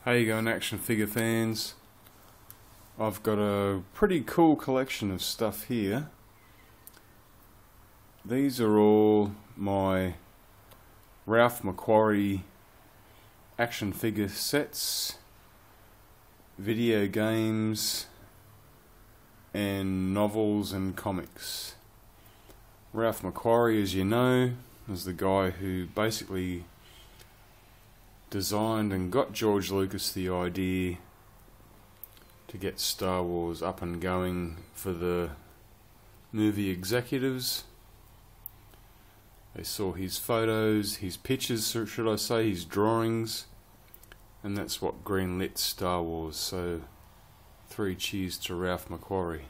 How you going, action figure fans? I've got a pretty cool collection of stuff here. These are all my Ralph Mcquarrie action figure sets, video games, and novels and comics. Ralph Mcquarrie, as you know, is the guy who basically designed and got George Lucas the idea to get Star Wars up and going for the movie executives. They saw his photos, his pictures, should I say, his drawings, and that's what greenlit Star Wars. So 3 cheers to Ralph Mcquarrie.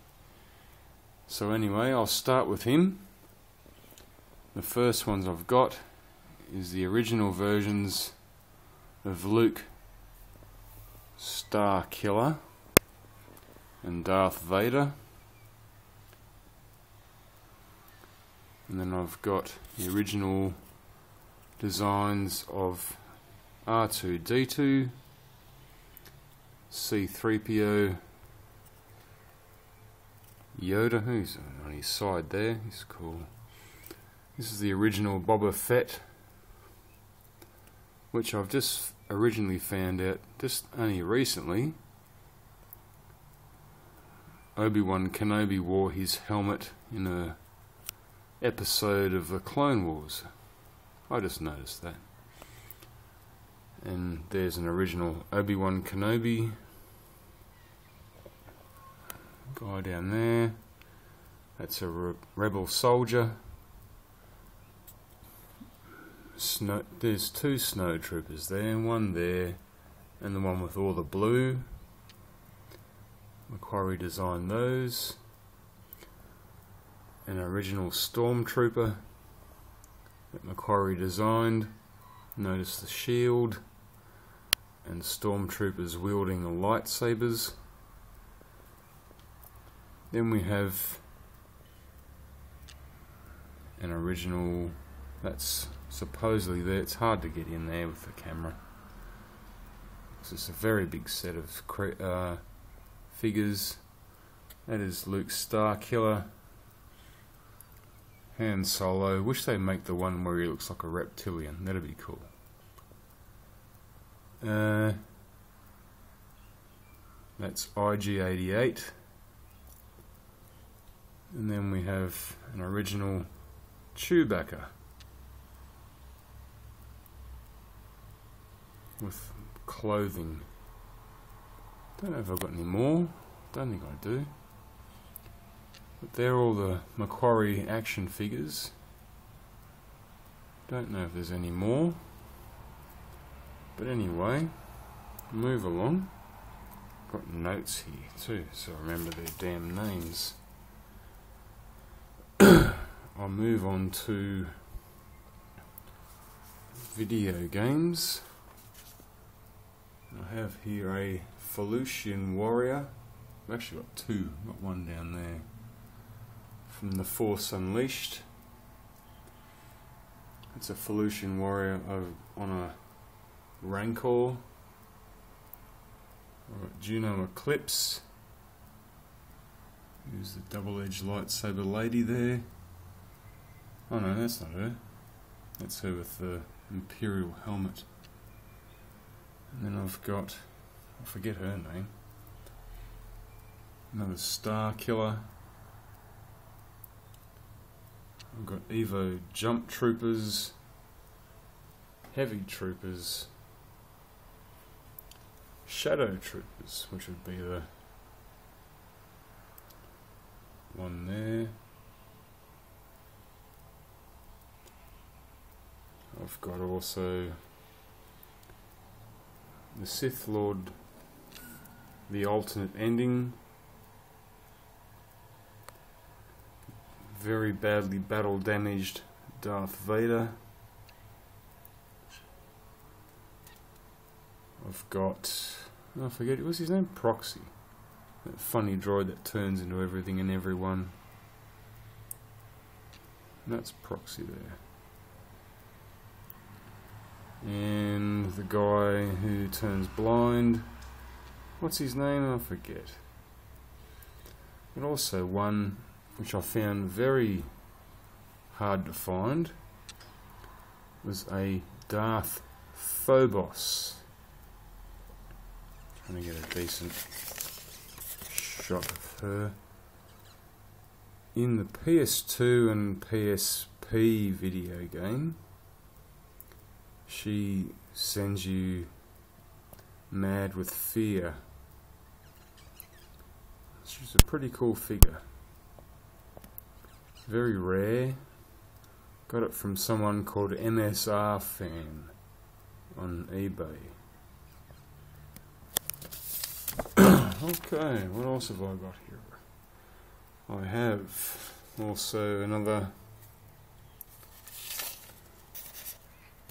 So anyway, I'll start with him. The first ones I've got is the original versions of Luke, Star Killer, and Darth Vader. And then I've got the original designs of R2-D2, C-3PO, Yoda, who's on his side there, he's cool. This is the original Boba Fett, which I've just originally found out just only recently. Obi-Wan Kenobi wore his helmet in a episode of the Clone Wars. I just noticed that. And there's an original Obi-Wan Kenobi guy down there. That's a rebel soldier. There's 2 snow troopers there, one there, and the one with all the blue. Mcquarrie designed those. An original stormtrooper that Mcquarrie designed. Notice the shield and stormtroopers wielding the lightsabers. Then we have an original that's supposedly there. It's hard to get in there with the camera. It's a very big set of figures. That is Luke Star Killer, Han Solo. Wish they'd make the one where he looks like a reptilian. That'd be cool. That's IG-88. And then we have an original Chewbacca with clothing. Don't know if I've got any more. Don't think I do. But they're all the Mcquarrie action figures. Don't know if there's any more. But anyway, move along. Got notes here too, so I remember their damn names. I'll move on to video games. I have here a Felucian Warrior. I've actually got 2, got one down there, from The Force Unleashed. It's a Felucian Warrior on a Rancor. I've got Juno Eclipse. Who's the double-edged lightsaber lady there? Oh no, that's not her. That's her with the Imperial helmet. And then I've got, I forget her name, another Star Killer. I've got Evo Jump Troopers, Heavy Troopers, Shadow Troopers, which would be the one there. I've got also the Sith Lord, the alternate ending. Very badly battle damaged Darth Vader. I've got, I forget, what's his name? Proxy. That funny droid that turns into everything and everyone. And that's Proxy there. And the guy who turns blind, what's his name? I forget. But also one which I found very hard to find was a Darth Phobos. Trying to get a decent shot of her. In the PS2 and PSP video game, she sends you mad with fear. She's a pretty cool figure. Very rare. Got it from someone called MSR Fan on eBay. Okay, what else have I got here? I have also another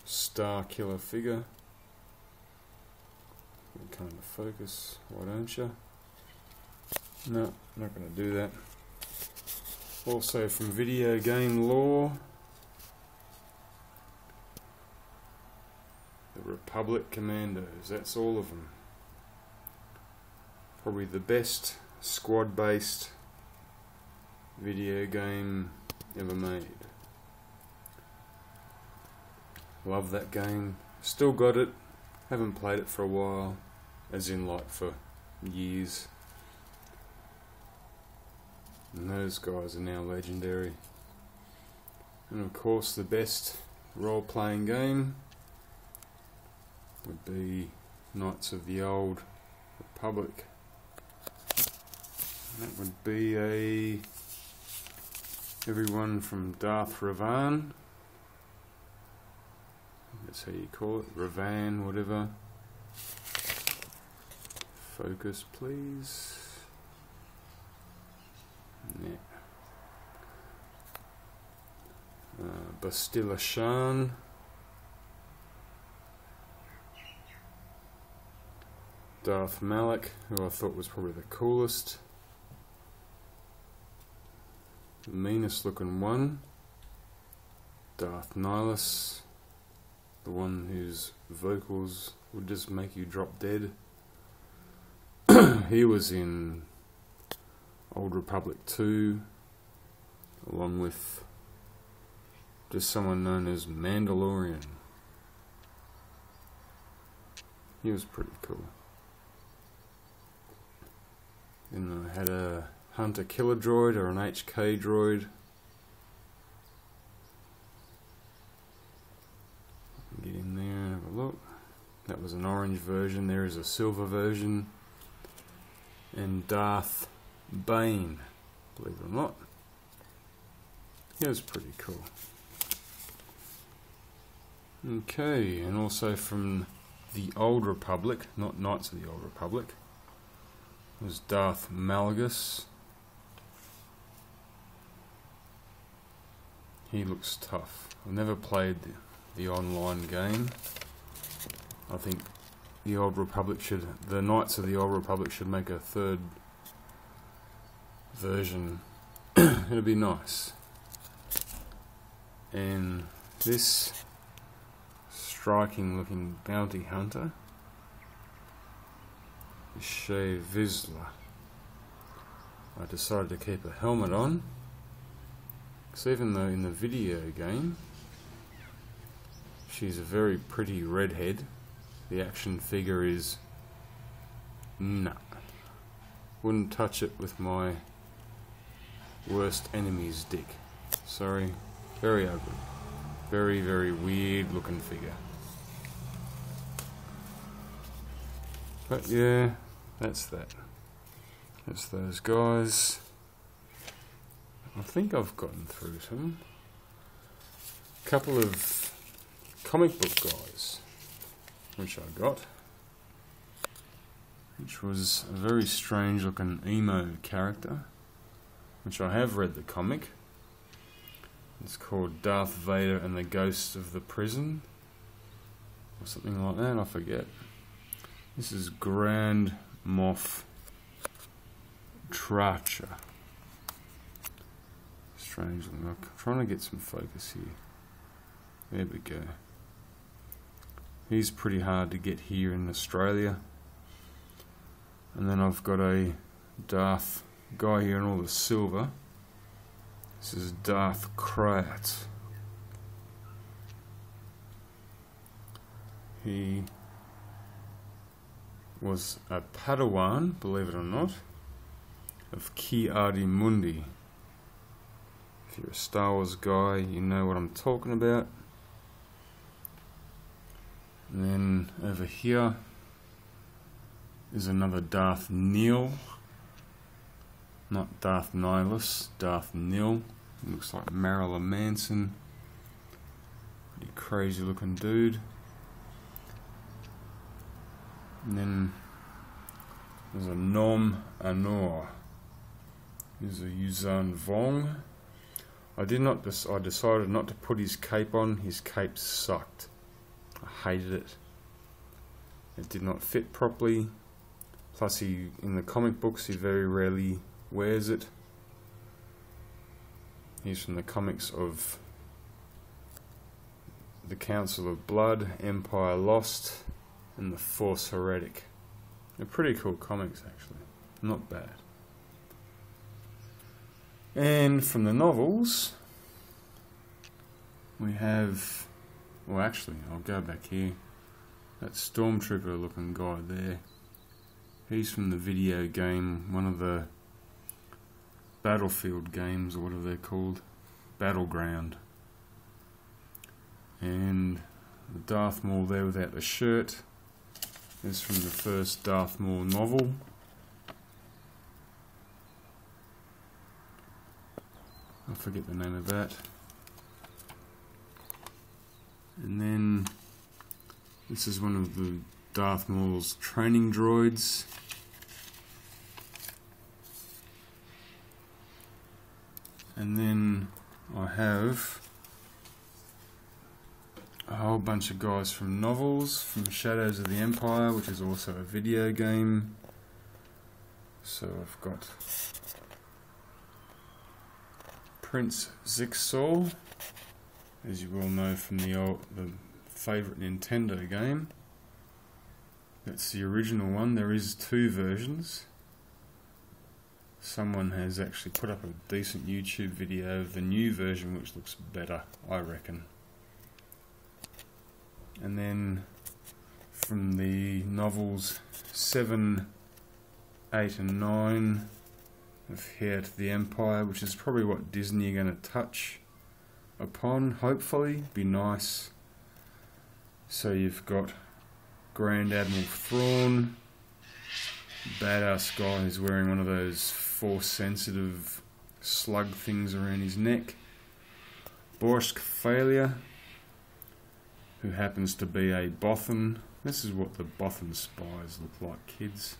Star Killer figure. Kind of focus, why don't you? No, not going to do that. Also from video game lore, the Republic Commandos, that's all of them. Probably the best squad-based video game ever made. Love that game. Still got it. Haven't played it for a while, as in like for years. And those guys are now legendary. And of course the best role-playing game would be Knights of the Old Republic. That would be everyone from Darth Revan. That's how you call it, Revan, whatever. Focus, please. Yeah. Bastila Shan. Darth Malak, who I thought was probably the coolest. The meanest looking one. Darth Nihilus. The one whose vocals would just make you drop dead. He was in Old Republic 2, along with just someone known as Mandalorian. He was pretty cool. Then I had a Hunter Killer Droid, or an HK Droid. Get in there and have a look. That was an orange version. There is a silver version. And Darth Bane, believe it or not. He was pretty cool. Okay, and also from the Old Republic, not Knights of the Old Republic, was Darth Malgus. He looks tough. I've never played the online game. I think the Old Republic the Knights of the Old Republic should make a third version. It'd be nice. And this striking looking bounty hunter is Shea Vizsla. I decided to keep a helmet on, because even though in the video game she's a very pretty redhead, the action figure is nah. Wouldn't touch it with my worst enemy's dick. Sorry, very ugly. Very, very weird looking figure. But yeah, that's that. That's those guys. I think I've gotten through some. Couple of comic book guys, which I got, which was a very strange looking emo character, which I have read the comic. It's called Darth Vader and the Ghosts of the Prison, or something like that, I forget. This is Grand Moff Tracher. Strange looking. I'm trying to get some focus here. There we go. He's pretty hard to get here in Australia. And then I've got a Darth guy here in all the silver. This is Darth Krayt. He was a Padawan, believe it or not, of Ki-Adi-Mundi. If you're a Star Wars guy, you know what I'm talking about. And then over here is another Darth Nihil. Not Darth Nihilus, Darth Nihil. Looks like Marilyn Manson. Pretty crazy looking dude. And then there's a Nom Anor. Here's a Yuuzhan Vong. I decided not to put his cape on. His cape sucked. I hated it. It did not fit properly. Plus, in the comic books, he very rarely wears it. He's from the comics of The Council of Blood, Empire Lost, and The Force Heretic. They're pretty cool comics, actually. Not bad. And from the novels, we have... Well, actually, I'll go back here. That Stormtrooper looking guy there. He's from the video game, one of the Battlefield games, or whatever they're called. Battleground. And the Darth Maul there without the shirt is from the first Darth Maul novel. I forget the name of that. And then this is one of the Darth Maul's training droids. And then I have a whole bunch of guys from novels, from Shadows of the Empire, which is also a video game. So I've got Prince Zixol, as you will know from the favourite Nintendo game. That's the original one. There is two versions. Someone has actually put up a decent YouTube video of the new version, which looks better, I reckon. And then from the novels 7, 8 and 9 of Heir to the Empire, which is probably what Disney are going to touch upon, hopefully. Be nice. So you've got Grand Admiral Thrawn, badass guy who's wearing one of those force-sensitive slug things around his neck. Borscht Failure, who happens to be a Bothan. This is what the Bothan spies look like, kids.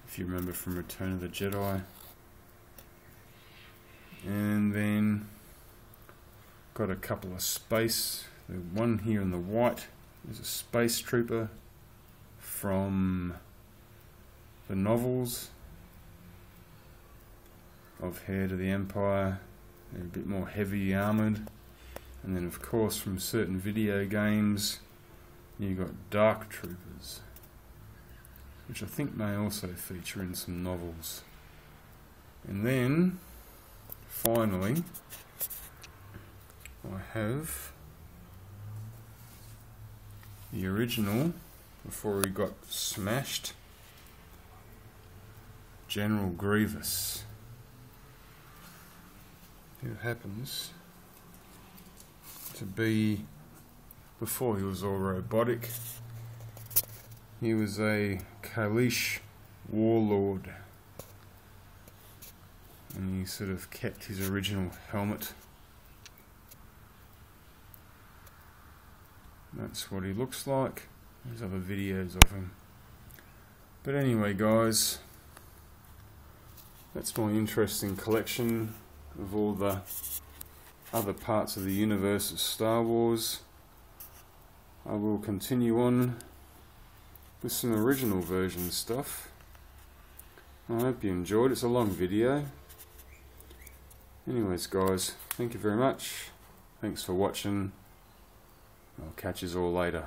If you remember from Return of the Jedi. And then got a couple of space. The one here in the white is a space trooper from the novels of Heir to the Empire. They're a bit more heavy armoured. And then of course from certain video games you got Dark Troopers, which I think may also feature in some novels. And then finally I have the original, before he got smashed, General Grievous, who happens to be, before he was all robotic, he was a Kalish warlord, and he sort of kept his original helmet. That's what he looks like. There's other videos of him. But anyway, guys, that's my interesting collection of all the other parts of the universe of Star Wars. I will continue on with some original version stuff. I hope you enjoyed. It's a long video. Anyways, guys, thank you very much. Thanks for watching. I'll catch you all later.